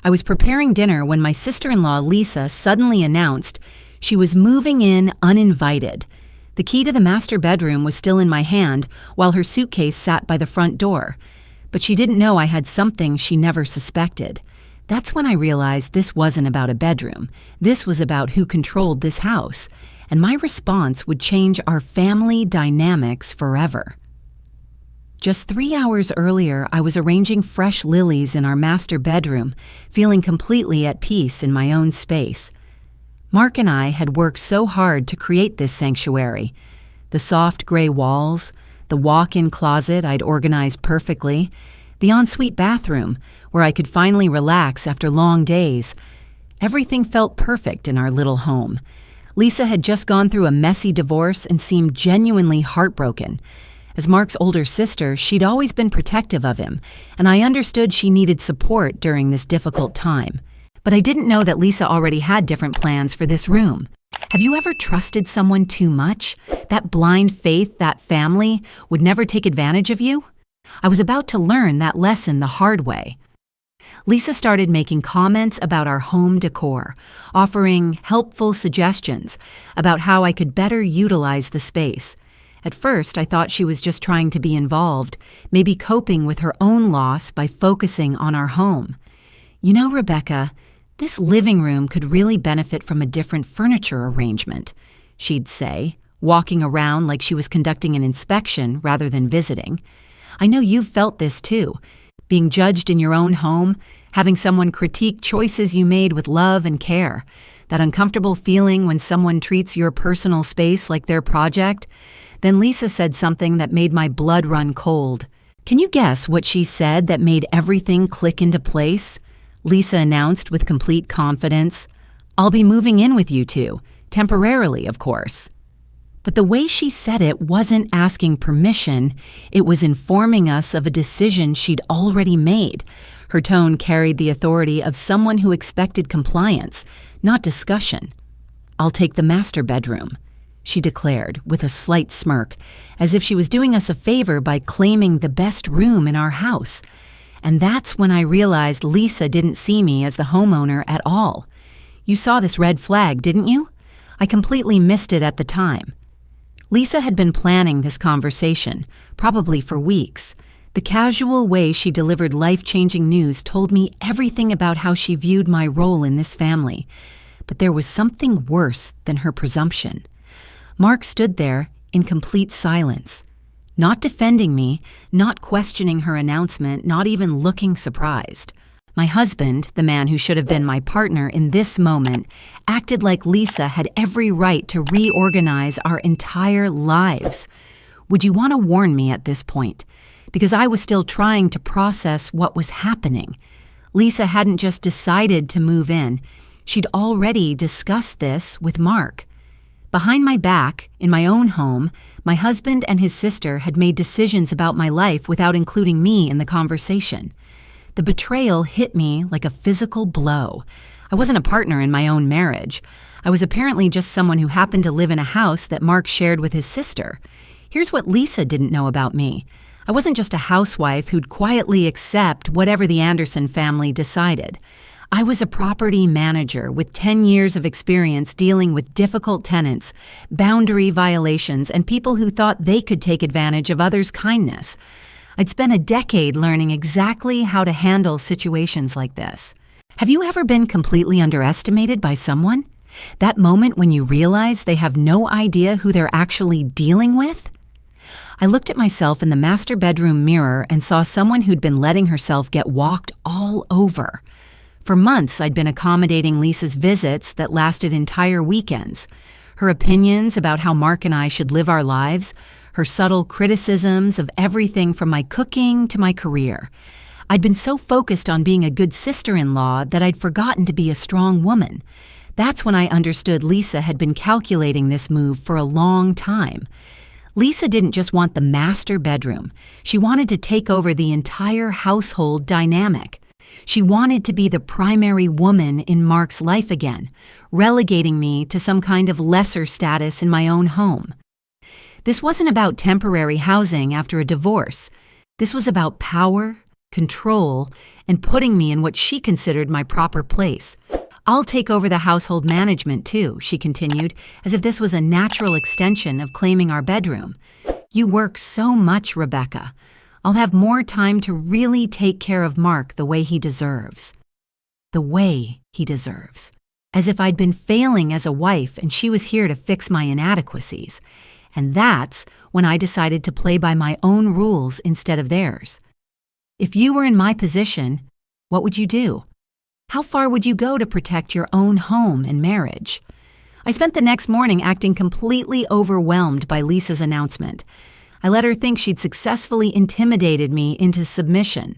I was preparing dinner when my sister-in-law Lisa suddenly announced she was moving in uninvited. The key to the master bedroom was still in my hand while her suitcase sat by the front door. But she didn't know I had something she never suspected. That's when I realized this wasn't about a bedroom. This was about who controlled this house. And my response would change our family dynamics forever. Just 3 hours earlier, I was arranging fresh lilies in our master bedroom, feeling completely at peace in my own space. Mark and I had worked so hard to create this sanctuary. The soft gray walls, the walk-in closet I'd organized perfectly, the ensuite bathroom where I could finally relax after long days. Everything felt perfect in our little home. Lisa had just gone through a messy divorce and seemed genuinely heartbroken. As Mark's older sister, she'd always been protective of him, and I understood she needed support during this difficult time. But I didn't know that Lisa already had different plans for this room. Have you ever trusted someone too much? That blind faith that family would never take advantage of you? I was about to learn that lesson the hard way. Lisa started making comments about our home decor, offering helpful suggestions about how I could better utilize the space. At first, I thought she was just trying to be involved, maybe coping with her own loss by focusing on our home. You know, Rebecca, this living room could really benefit from a different furniture arrangement, she'd say, walking around like she was conducting an inspection rather than visiting. I know you've felt this too, being judged in your own home, having someone critique choices you made with love and care, that uncomfortable feeling when someone treats your personal space like their project. Then Lisa said something that made my blood run cold. Can you guess what she said that made everything click into place? Lisa announced with complete confidence, "I'll be moving in with you two, temporarily, of course." But the way she said it wasn't asking permission, it was informing us of a decision she'd already made. Her tone carried the authority of someone who expected compliance, not discussion. "I'll take the master bedroom," she declared with a slight smirk, as if she was doing us a favor by claiming the best room in our house. And that's when I realized Lisa didn't see me as the homeowner at all. You saw this red flag, didn't you? I completely missed it at the time. Lisa had been planning this conversation, probably for weeks. The casual way she delivered life-changing news told me everything about how she viewed my role in this family. But there was something worse than her presumption. Mark stood there in complete silence, not defending me, not questioning her announcement, not even looking surprised. My husband, the man who should have been my partner in this moment, acted like Lisa had every right to reorganize our entire lives. Would you want to warn me at this point? Because I was still trying to process what was happening. Lisa hadn't just decided to move in. She'd already discussed this with Mark. Behind my back, in my own home, my husband and his sister had made decisions about my life without including me in the conversation. The betrayal hit me like a physical blow. I wasn't a partner in my own marriage. I was apparently just someone who happened to live in a house that Mark shared with his sister. Here's what Lisa didn't know about me. I wasn't just a housewife who'd quietly accept whatever the Anderson family decided. I was a property manager with 10 years of experience dealing with difficult tenants, boundary violations, and people who thought they could take advantage of others' kindness. I'd spent a decade learning exactly how to handle situations like this. Have you ever been completely underestimated by someone? That moment when you realize they have no idea who they're actually dealing with? I looked at myself in the master bedroom mirror and saw someone who'd been letting herself get walked all over. For months, I'd been accommodating Lisa's visits that lasted entire weekends. Her opinions about how Mark and I should live our lives, her subtle criticisms of everything from my cooking to my career. I'd been so focused on being a good sister-in-law that I'd forgotten to be a strong woman. That's when I understood Lisa had been calculating this move for a long time. Lisa didn't just want the master bedroom. She wanted to take over the entire household dynamic. She wanted to be the primary woman in Mark's life again, relegating me to some kind of lesser status in my own home. This wasn't about temporary housing after a divorce. This was about power, control, and putting me in what she considered my proper place. "I'll take over the household management too," she continued, as if this was a natural extension of claiming our bedroom. "You work so much, Rebecca. I'll have more time to really take care of Mark the way he deserves." The way he deserves. As if I'd been failing as a wife and she was here to fix my inadequacies. And that's when I decided to play by my own rules instead of theirs. If you were in my position, what would you do? How far would you go to protect your own home and marriage? I spent the next morning acting completely overwhelmed by Lisa's announcement. I let her think she'd successfully intimidated me into submission.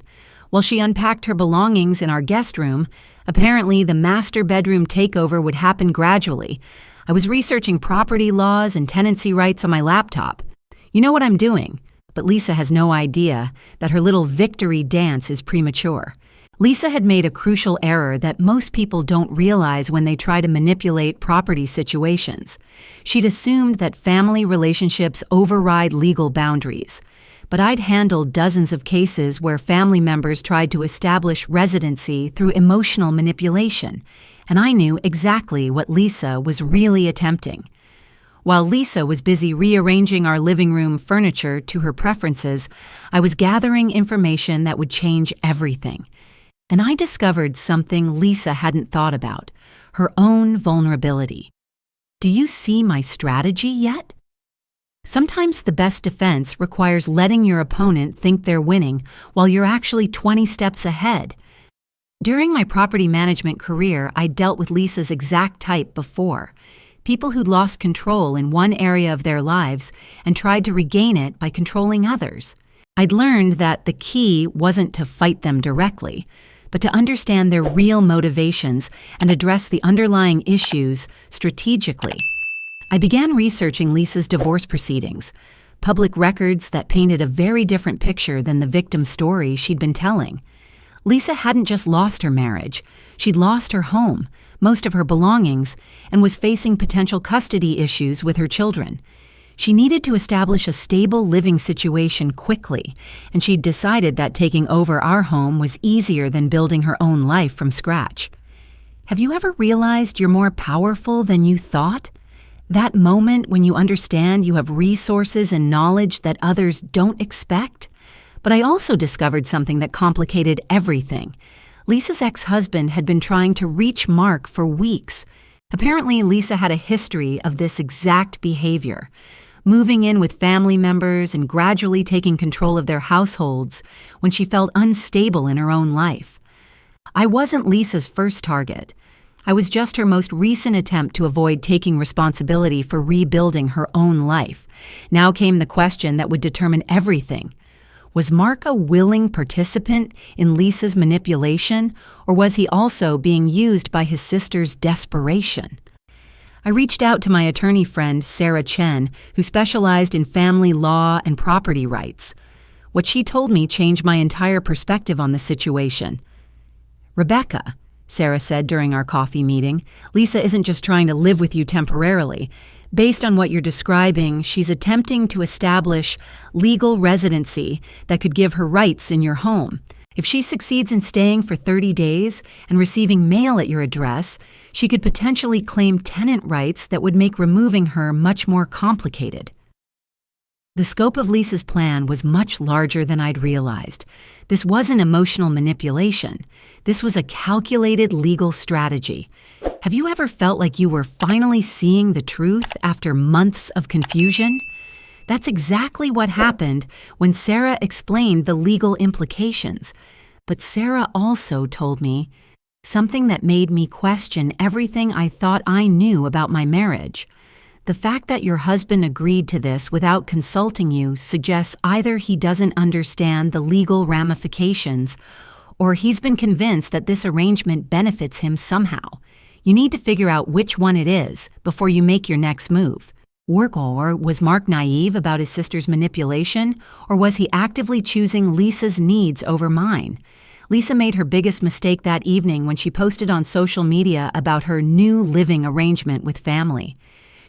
While she unpacked her belongings in our guest room, apparently the master bedroom takeover would happen gradually. I was researching property laws and tenancy rights on my laptop. You know what I'm doing, but Lisa has no idea that her little victory dance is premature. Lisa had made a crucial error that most people don't realize when they try to manipulate property situations. She'd assumed that family relationships override legal boundaries. But I'd handled dozens of cases where family members tried to establish residency through emotional manipulation, and I knew exactly what Lisa was really attempting. While Lisa was busy rearranging our living room furniture to her preferences, I was gathering information that would change everything. And I discovered something Lisa hadn't thought about, her own vulnerability. Do you see my strategy yet? Sometimes the best defense requires letting your opponent think they're winning while you're actually 20 steps ahead. During my property management career, I dealt with Lisa's exact type before. People who'd lost control in one area of their lives and tried to regain it by controlling others. I'd learned that the key wasn't to fight them directly, but to understand their real motivations and address the underlying issues strategically. I began researching Lisa's divorce proceedings, public records that painted a very different picture than the victim story she'd been telling. Lisa hadn't just lost her marriage, she'd lost her home, most of her belongings, and was facing potential custody issues with her children. She needed to establish a stable living situation quickly, and she'd decided that taking over our home was easier than building her own life from scratch. Have you ever realized you're more powerful than you thought? That moment when you understand you have resources and knowledge that others don't expect? But I also discovered something that complicated everything. Lisa's ex-husband had been trying to reach Mark for weeks. Apparently, Lisa had a history of this exact behavior, moving in with family members and gradually taking control of their households when she felt unstable in her own life. I wasn't Lisa's first target. I was just her most recent attempt to avoid taking responsibility for rebuilding her own life. Now came the question that would determine everything. Was Mark a willing participant in Lisa's manipulation, or was he also being used by his sister's desperation? I reached out to my attorney friend, Sarah Chen, who specialized in family law and property rights. What she told me changed my entire perspective on the situation. "Rebecca," Sarah said during our coffee meeting, "Lisa isn't just trying to live with you temporarily. Based on what you're describing, she's attempting to establish legal residency that could give her rights in your home. If she succeeds in staying for 30 days and receiving mail at your address, she could potentially claim tenant rights that would make removing her much more complicated." The scope of Lisa's plan was much larger than I'd realized. This wasn't emotional manipulation. This was a calculated legal strategy. Have you ever felt like you were finally seeing the truth after months of confusion? That's exactly what happened when Sarah explained the legal implications. But Sarah also told me something that made me question everything I thought I knew about my marriage. The fact that your husband agreed to this without consulting you suggests either he doesn't understand the legal ramifications or he's been convinced that this arrangement benefits him somehow. You need to figure out which one it is before you make your next move. Or was Mark naive about his sister's manipulation, or was he actively choosing Lisa's needs over mine? Lisa made her biggest mistake that evening when she posted on social media about her new living arrangement with family.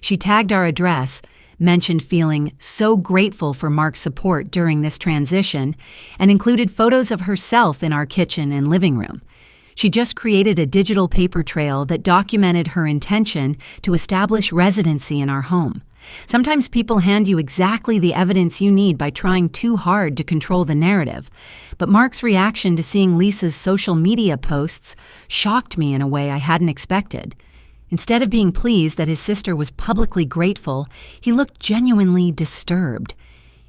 She tagged our address, mentioned feeling so grateful for Mark's support during this transition, and included photos of herself in our kitchen and living room. She just created a digital paper trail that documented her intention to establish residency in our home. Sometimes people hand you exactly the evidence you need by trying too hard to control the narrative, but Mark's reaction to seeing Lisa's social media posts shocked me in a way I hadn't expected. Instead of being pleased that his sister was publicly grateful, he looked genuinely disturbed.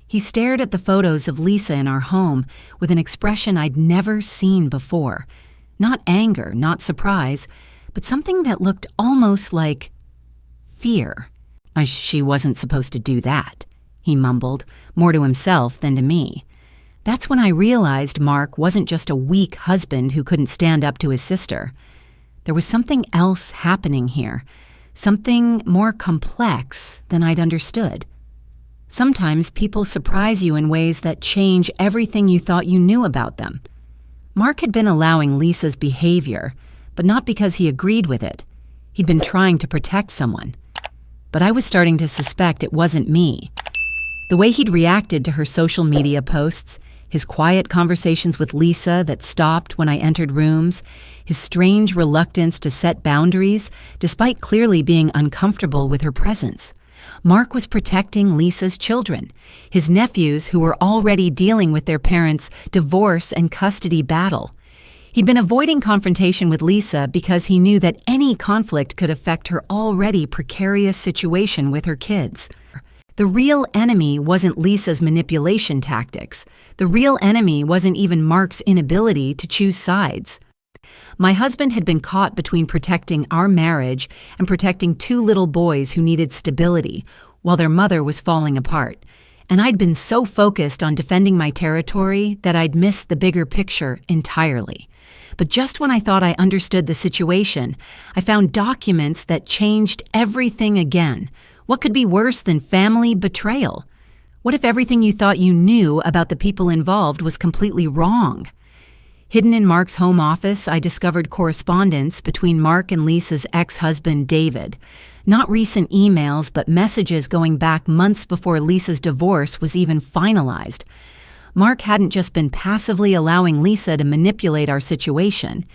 He stared at the photos of Lisa in our home with an expression I'd never seen before. Not anger, not surprise, but something that looked almost like fear. She wasn't supposed to do that, he mumbled, more to himself than to me. That's when I realized Mark wasn't just a weak husband who couldn't stand up to his sister. There was something else happening here, something more complex than I'd understood. Sometimes people surprise you in ways that change everything you thought you knew about them. Mark had been allowing Lisa's behavior, but not because he agreed with it. He'd been trying to protect someone. But I was starting to suspect it wasn't me. The way he'd reacted to her social media posts, his quiet conversations with Lisa that stopped when I entered rooms, his strange reluctance to set boundaries despite clearly being uncomfortable with her presence. Mark was protecting Lisa's children, his nephews who were already dealing with their parents' divorce and custody battle. He'd been avoiding confrontation with Lisa because he knew that any conflict could affect her already precarious situation with her kids. The real enemy wasn't Lisa's manipulation tactics. The real enemy wasn't even Mark's inability to choose sides. My husband had been caught between protecting our marriage and protecting two little boys who needed stability, while their mother was falling apart. And I'd been so focused on defending my territory that I'd missed the bigger picture entirely. But just when I thought I understood the situation, I found documents that changed everything again. What could be worse than family betrayal? What if everything you thought you knew about the people involved was completely wrong? Hidden in Mark's home office, I discovered correspondence between Mark and Lisa's ex-husband, David. Not recent emails, but messages going back months before Lisa's divorce was even finalized. Mark hadn't just been passively allowing Lisa to manipulate our situation.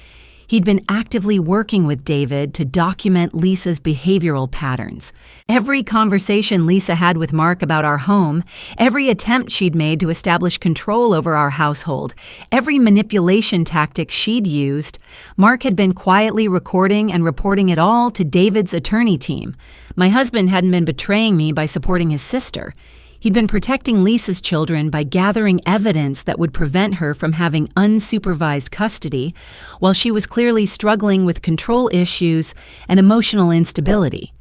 He'd been actively working with David to document Lisa's behavioral patterns. Every conversation Lisa had with Mark about our home, every attempt she'd made to establish control over our household, every manipulation tactic she'd used, Mark had been quietly recording and reporting it all to David's attorney team. My husband hadn't been betraying me by supporting his sister. He'd been protecting Lisa's children by gathering evidence that would prevent her from having unsupervised custody, while she was clearly struggling with control issues and emotional instability.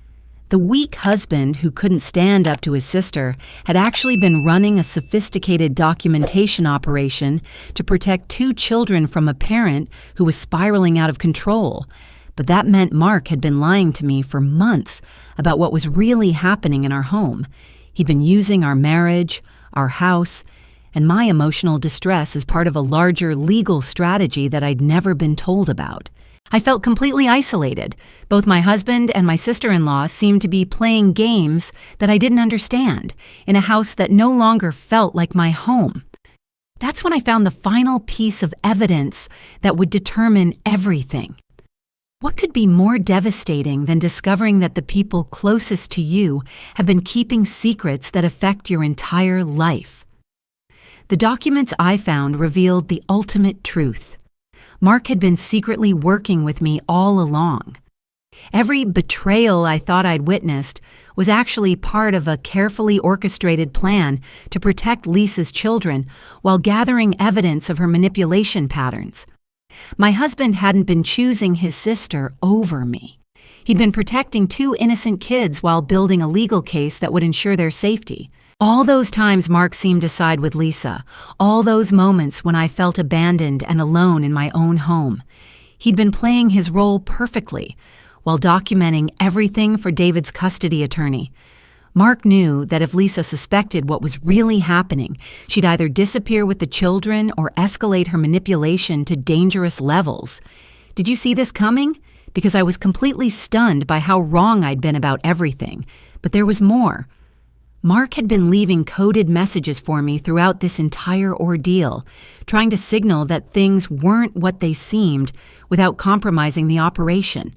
The weak husband who couldn't stand up to his sister had actually been running a sophisticated documentation operation to protect two children from a parent who was spiraling out of control. But that meant Mark had been lying to me for months about what was really happening in our home. He'd been using our marriage, our house, and my emotional distress as part of a larger legal strategy that I'd never been told about. I felt completely isolated. Both my husband and my sister-in-law seemed to be playing games that I didn't understand in a house that no longer felt like my home. That's when I found the final piece of evidence that would determine everything. What could be more devastating than discovering that the people closest to you have been keeping secrets that affect your entire life? The documents I found revealed the ultimate truth. Mark had been secretly working with me all along. Every betrayal I thought I'd witnessed was actually part of a carefully orchestrated plan to protect Lisa's children while gathering evidence of her manipulation patterns. My husband hadn't been choosing his sister over me. He'd been protecting two innocent kids while building a legal case that would ensure their safety. All those times Mark seemed to side with Lisa, all those moments when I felt abandoned and alone in my own home. He'd been playing his role perfectly, while documenting everything for David's custody attorney. Mark knew that if Lisa suspected what was really happening, she'd either disappear with the children or escalate her manipulation to dangerous levels. Did you see this coming? Because I was completely stunned by how wrong I'd been about everything. But there was more. Mark had been leaving coded messages for me throughout this entire ordeal, trying to signal that things weren't what they seemed without compromising the operation.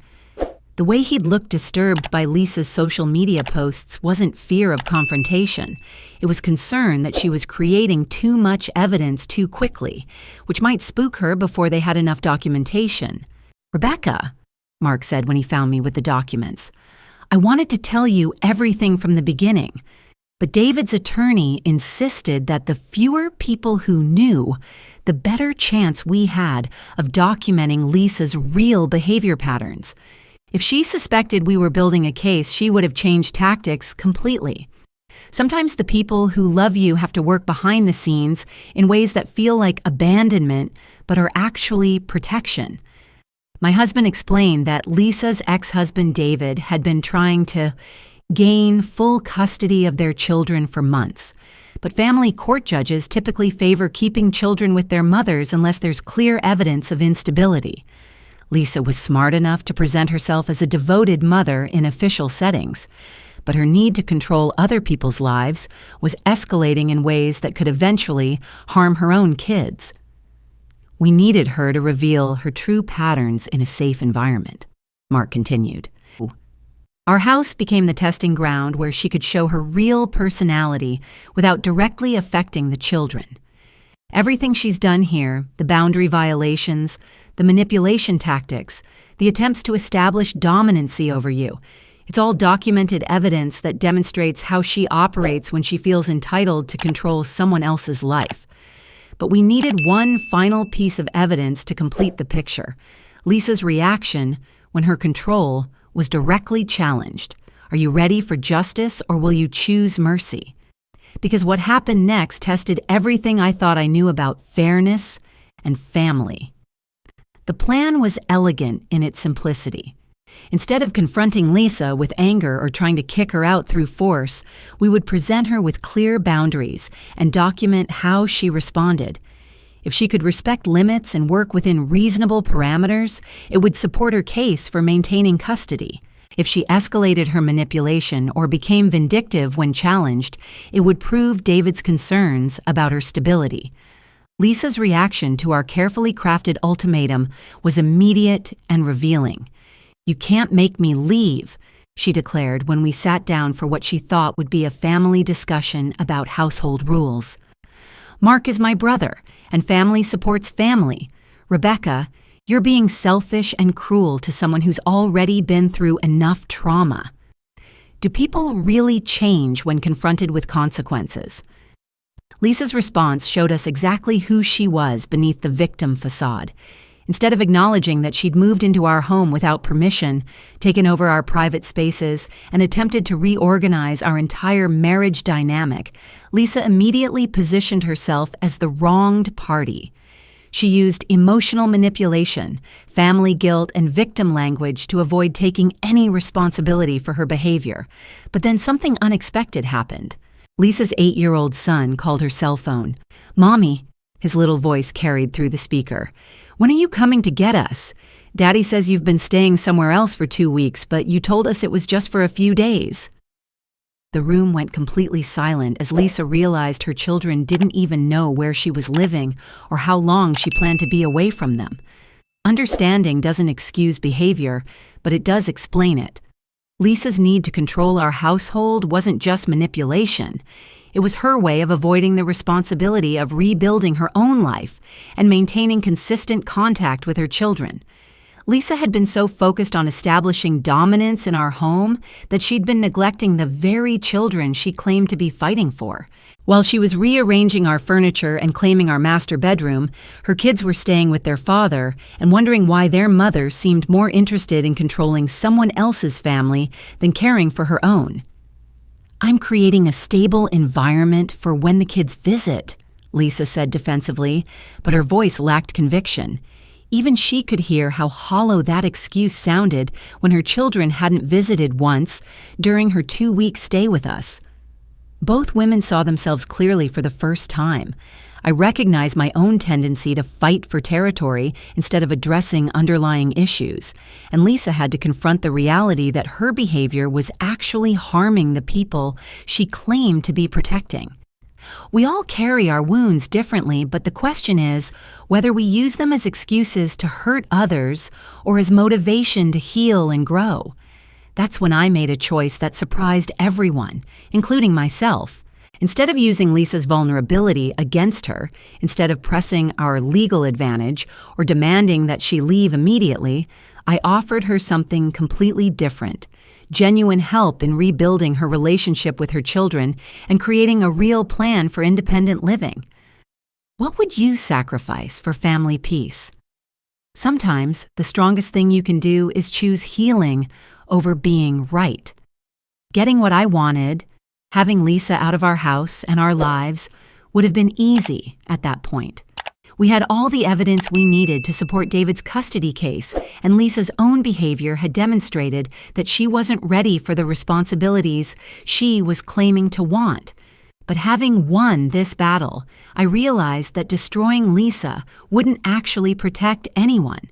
The way he'd looked disturbed by Lisa's social media posts wasn't fear of confrontation. It was concern that she was creating too much evidence too quickly, which might spook her before they had enough documentation. "Rebecca," Mark said when he found me with the documents, "I wanted to tell you everything from the beginning. But David's attorney insisted that the fewer people who knew, the better chance we had of documenting Lisa's real behavior patterns. If she suspected we were building a case, she would have changed tactics completely. Sometimes the people who love you have to work behind the scenes in ways that feel like abandonment, but are actually protection." My husband explained that Lisa's ex-husband David had been trying to gain full custody of their children for months. But family court judges typically favor keeping children with their mothers unless there's clear evidence of instability. Lisa was smart enough to present herself as a devoted mother in official settings, but her need to control other people's lives was escalating in ways that could eventually harm her own kids. We needed her to reveal her true patterns in a safe environment, Mark continued. Our house became the testing ground where she could show her real personality without directly affecting the children. Everything she's done here, the boundary violations, the manipulation tactics, the attempts to establish dominancy over you, it's all documented evidence that demonstrates how she operates when she feels entitled to control someone else's life. But we needed one final piece of evidence to complete the picture: Lisa's reaction when her control was directly challenged. Are you ready for justice, or will you choose mercy? Because what happened next tested everything I thought I knew about fairness and family. The plan was elegant in its simplicity. Instead of confronting Lisa with anger or trying to kick her out through force, we would present her with clear boundaries and document how she responded. If she could respect limits and work within reasonable parameters, it would support her case for maintaining custody. If she escalated her manipulation or became vindictive when challenged, it would prove David's concerns about her stability. Lisa's reaction to our carefully crafted ultimatum was immediate and revealing. "You can't make me leave," she declared when we sat down for what she thought would be a family discussion about household rules. "Mark is my brother, and family supports family. Rebecca, you're being selfish and cruel to someone who's already been through enough trauma." Do people really change when confronted with consequences? Lisa's response showed us exactly who she was beneath the victim facade. Instead of acknowledging that she'd moved into our home without permission, taken over our private spaces, and attempted to reorganize our entire marriage dynamic, Lisa immediately positioned herself as the wronged party. She used emotional manipulation, family guilt, and victim language to avoid taking any responsibility for her behavior. But then something unexpected happened. Lisa's 8-year-old son called her cell phone. "Mommy," his little voice carried through the speaker, "when are you coming to get us? Daddy says you've been staying somewhere else for 2 weeks, but you told us it was just for a few days." The room went completely silent as Lisa realized her children didn't even know where she was living or how long she planned to be away from them. Understanding doesn't excuse behavior, but it does explain it. Lisa's need to control our household wasn't just manipulation. It was her way of avoiding the responsibility of rebuilding her own life and maintaining consistent contact with her children. Lisa had been so focused on establishing dominance in our home that she'd been neglecting the very children she claimed to be fighting for. While she was rearranging our furniture and claiming our master bedroom, her kids were staying with their father and wondering why their mother seemed more interested in controlling someone else's family than caring for her own. "I'm creating a stable environment for when the kids visit," Lisa said defensively, but her voice lacked conviction. Even she could hear how hollow that excuse sounded when her children hadn't visited once during her 2-week stay with us. Both women saw themselves clearly for the first time. I recognized my own tendency to fight for territory instead of addressing underlying issues, and Lisa had to confront the reality that her behavior was actually harming the people she claimed to be protecting. We all carry our wounds differently, but the question is whether we use them as excuses to hurt others or as motivation to heal and grow. That's when I made a choice that surprised everyone, including myself. Instead of using Lisa's vulnerability against her, instead of pressing our legal advantage or demanding that she leave immediately, I offered her something completely different: genuine help in rebuilding her relationship with her children and creating a real plan for independent living. What would you sacrifice for family peace? Sometimes the strongest thing you can do is choose healing over being right. Getting what I wanted, having Lisa out of our house and our lives, would have been easy at that point. We had all the evidence we needed to support David's custody case, and Lisa's own behavior had demonstrated that she wasn't ready for the responsibilities she was claiming to want. But having won this battle, I realized that destroying Lisa wouldn't actually protect anyone.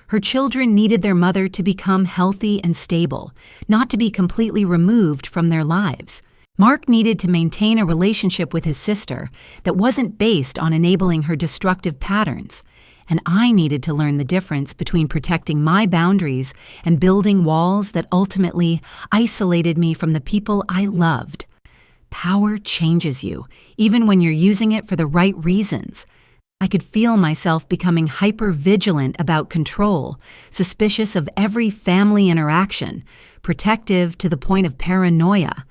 Her children needed their mother to become healthy and stable, not to be completely removed from their lives. Mark needed to maintain a relationship with his sister that wasn't based on enabling her destructive patterns, and I needed to learn the difference between protecting my boundaries and building walls that ultimately isolated me from the people I loved. Power changes you, even when you're using it for the right reasons. I could feel myself becoming hyper-vigilant about control, suspicious of every family interaction, protective to the point of paranoia.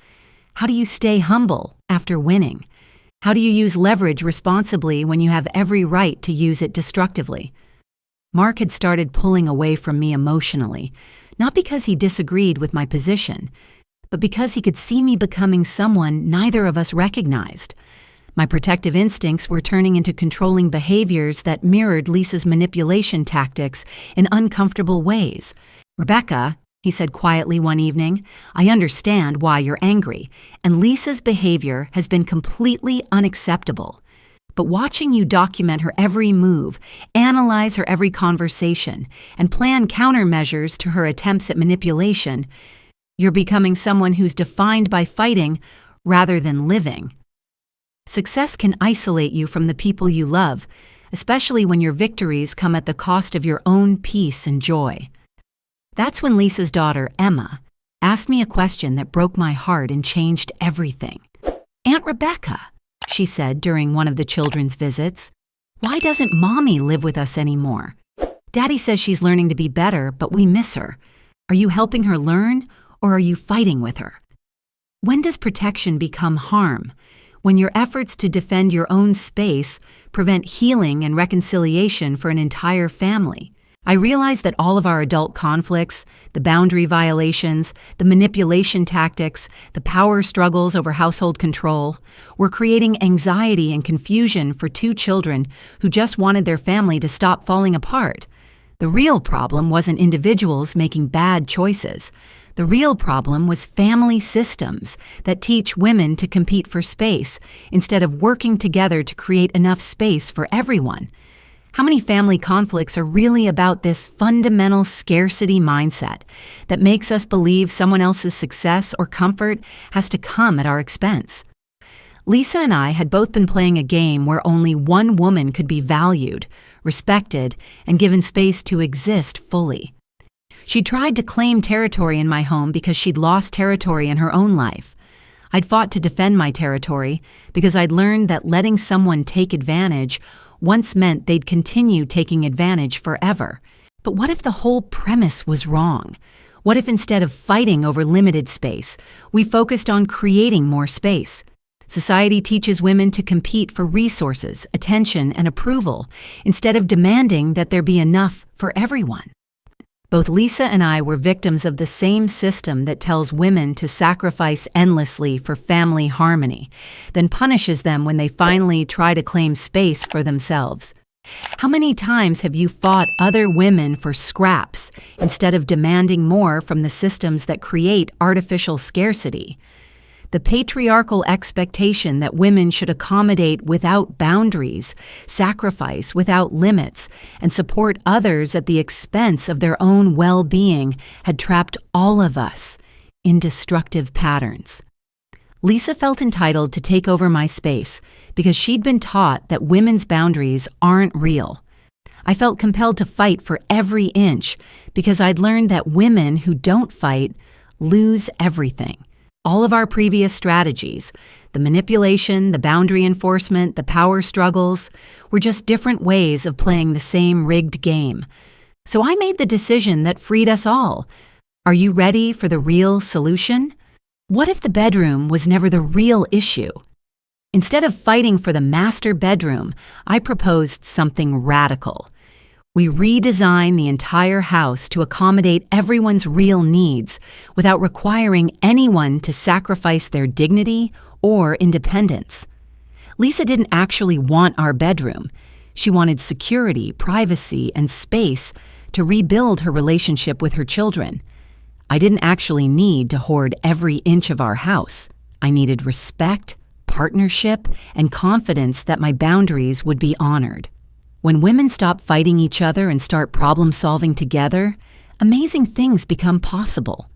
How do you stay humble after winning? How do you use leverage responsibly when you have every right to use it destructively? Mark had started pulling away from me emotionally, not because he disagreed with my position, but because he could see me becoming someone neither of us recognized. My protective instincts were turning into controlling behaviors that mirrored Lisa's manipulation tactics in uncomfortable ways. "Rebecca," he said quietly one evening, "I understand why you're angry, and Lisa's behavior has been completely unacceptable. But watching you document her every move, analyze her every conversation, and plan countermeasures to her attempts at manipulation, you're becoming someone who's defined by fighting rather than living. Success can isolate you from the people you love, especially when your victories come at the cost of your own peace and joy." That's when Lisa's daughter, Emma, asked me a question that broke my heart and changed everything. "Aunt Rebecca," she said during one of the children's visits, "why doesn't Mommy live with us anymore? Daddy says she's learning to be better, but we miss her. Are you helping her learn, or are you fighting with her? When does protection become harm? When your efforts to defend your own space prevent healing and reconciliation for an entire family?" I realized that all of our adult conflicts, the boundary violations, the manipulation tactics, the power struggles over household control, were creating anxiety and confusion for two children who just wanted their family to stop falling apart. The real problem wasn't individuals making bad choices. The real problem was family systems that teach women to compete for space instead of working together to create enough space for everyone. How many family conflicts are really about this fundamental scarcity mindset that makes us believe someone else's success or comfort has to come at our expense? Lisa and I had both been playing a game where only one woman could be valued, respected, and given space to exist fully. She tried to claim territory in my home because she'd lost territory in her own life. I'd fought to defend my territory because I'd learned that letting someone take advantage once meant they'd continue taking advantage forever. But what if the whole premise was wrong? What if instead of fighting over limited space, we focused on creating more space? Society teaches women to compete for resources, attention, and approval instead of demanding that there be enough for everyone. Both Lisa and I were victims of the same system that tells women to sacrifice endlessly for family harmony, then punishes them when they finally try to claim space for themselves. How many times have you fought other women for scraps instead of demanding more from the systems that create artificial scarcity? The patriarchal expectation that women should accommodate without boundaries, sacrifice without limits, and support others at the expense of their own well-being had trapped all of us in destructive patterns. Lisa felt entitled to take over my space because she'd been taught that women's boundaries aren't real. I felt compelled to fight for every inch because I'd learned that women who don't fight lose everything. All of our previous strategies, the manipulation, the boundary enforcement, the power struggles, were just different ways of playing the same rigged game. So I made the decision that freed us all. Are you ready for the real solution? What if the bedroom was never the real issue? Instead of fighting for the master bedroom, I proposed something radical. We redesigned the entire house to accommodate everyone's real needs without requiring anyone to sacrifice their dignity or independence. Lisa didn't actually want our bedroom. She wanted security, privacy, and space to rebuild her relationship with her children. I didn't actually need to hoard every inch of our house. I needed respect, partnership, and confidence that my boundaries would be honored. When women stop fighting each other and start problem-solving together, amazing things become possible.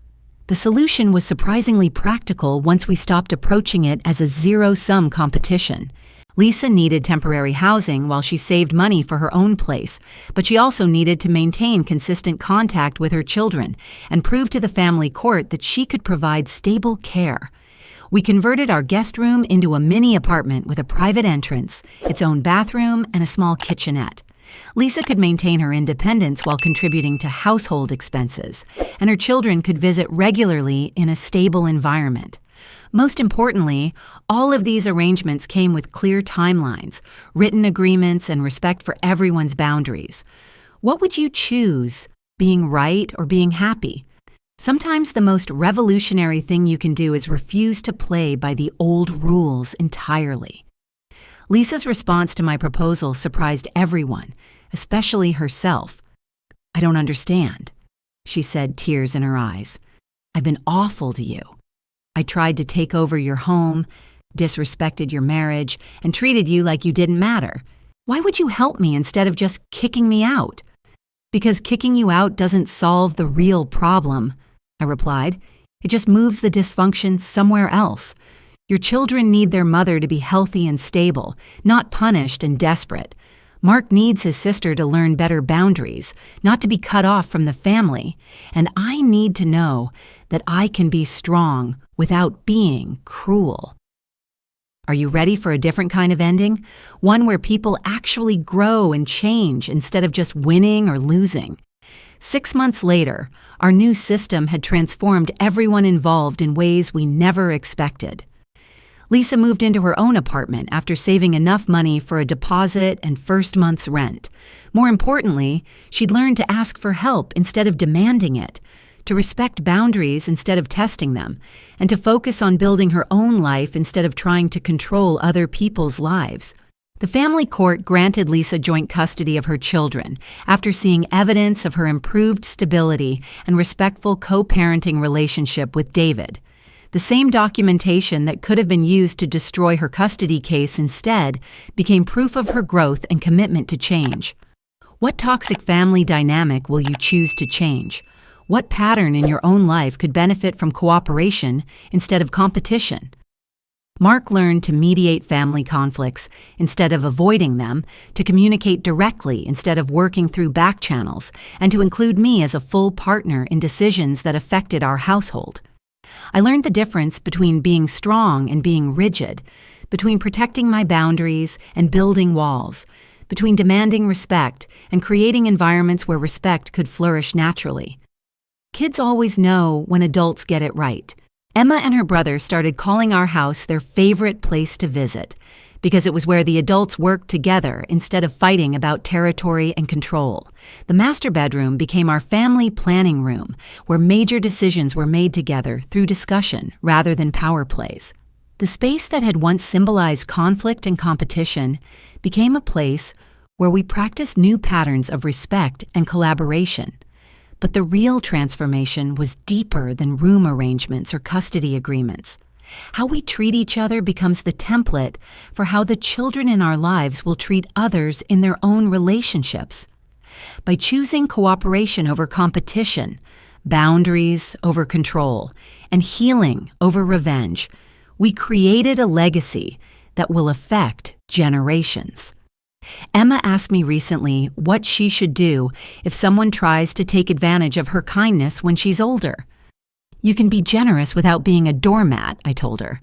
The solution was surprisingly practical once we stopped approaching it as a zero-sum competition. Lisa needed temporary housing while she saved money for her own place, but she also needed to maintain consistent contact with her children and prove to the family court that she could provide stable care. We converted our guest room into a mini apartment with a private entrance, its own bathroom, and a small kitchenette. Lisa could maintain her independence while contributing to household expenses, and her children could visit regularly in a stable environment. Most importantly, all of these arrangements came with clear timelines, written agreements, and respect for everyone's boundaries. What would you choose, being right or being happy? Sometimes the most revolutionary thing you can do is refuse to play by the old rules entirely. Lisa's response to my proposal surprised everyone, especially herself. "I don't understand," she said, tears in her eyes. "I've been awful to you. I tried to take over your home, disrespected your marriage, and treated you like you didn't matter. Why would you help me instead of just kicking me out?" "Because kicking you out doesn't solve the real problem," I replied. "It just moves the dysfunction somewhere else. Your children need their mother to be healthy and stable, not punished and desperate. Mark needs his sister to learn better boundaries, not to be cut off from the family. And I need to know that I can be strong without being cruel." Are you ready for a different kind of ending? One where people actually grow and change instead of just winning or losing. 6 months later, our new system had transformed everyone involved in ways we never expected. Lisa moved into her own apartment after saving enough money for a deposit and first month's rent. More importantly, she'd learned to ask for help instead of demanding it, to respect boundaries instead of testing them, and to focus on building her own life instead of trying to control other people's lives. The family court granted Lisa joint custody of her children after seeing evidence of her improved stability and respectful co-parenting relationship with David. The same documentation that could have been used to destroy her custody case instead became proof of her growth and commitment to change. What toxic family dynamic will you choose to change? What pattern in your own life could benefit from cooperation instead of competition? Mark learned to mediate family conflicts instead of avoiding them, to communicate directly instead of working through back channels, and to include me as a full partner in decisions that affected our household. I learned the difference between being strong and being rigid, between protecting my boundaries and building walls, between demanding respect and creating environments where respect could flourish naturally. Kids always know when adults get it right. Emma and her brother started calling our house their favorite place to visit because it was where the adults worked together instead of fighting about territory and control. The master bedroom became our family planning room, where major decisions were made together through discussion rather than power plays. The space that had once symbolized conflict and competition became a place where we practiced new patterns of respect and collaboration. But the real transformation was deeper than room arrangements or custody agreements. How we treat each other becomes the template for how the children in our lives will treat others in their own relationships. By choosing cooperation over competition, boundaries over control, and healing over revenge, we created a legacy that will affect generations. Emma asked me recently what she should do if someone tries to take advantage of her kindness when she's older. You can be generous without being a doormat, I told her.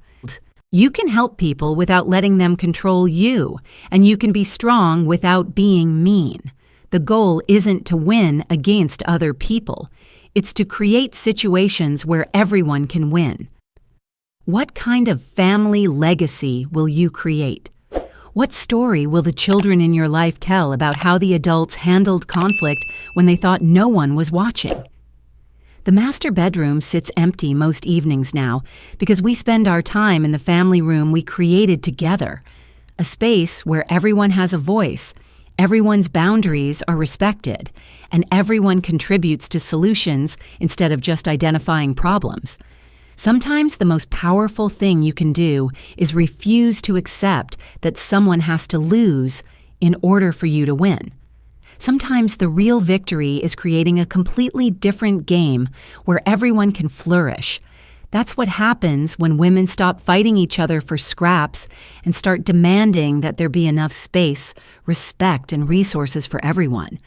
You can help people without letting them control you, and you can be strong without being mean. The goal isn't to win against other people. It's to create situations where everyone can win. What kind of family legacy will you create? What story will the children in your life tell about how the adults handled conflict when they thought no one was watching? The master bedroom sits empty most evenings now because we spend our time in the family room we created together, a space where everyone has a voice, everyone's boundaries are respected, and everyone contributes to solutions instead of just identifying problems. Sometimes the most powerful thing you can do is refuse to accept that someone has to lose in order for you to win. Sometimes the real victory is creating a completely different game where everyone can flourish. That's what happens when women stop fighting each other for scraps and start demanding that there be enough space, respect, and resources for everyone.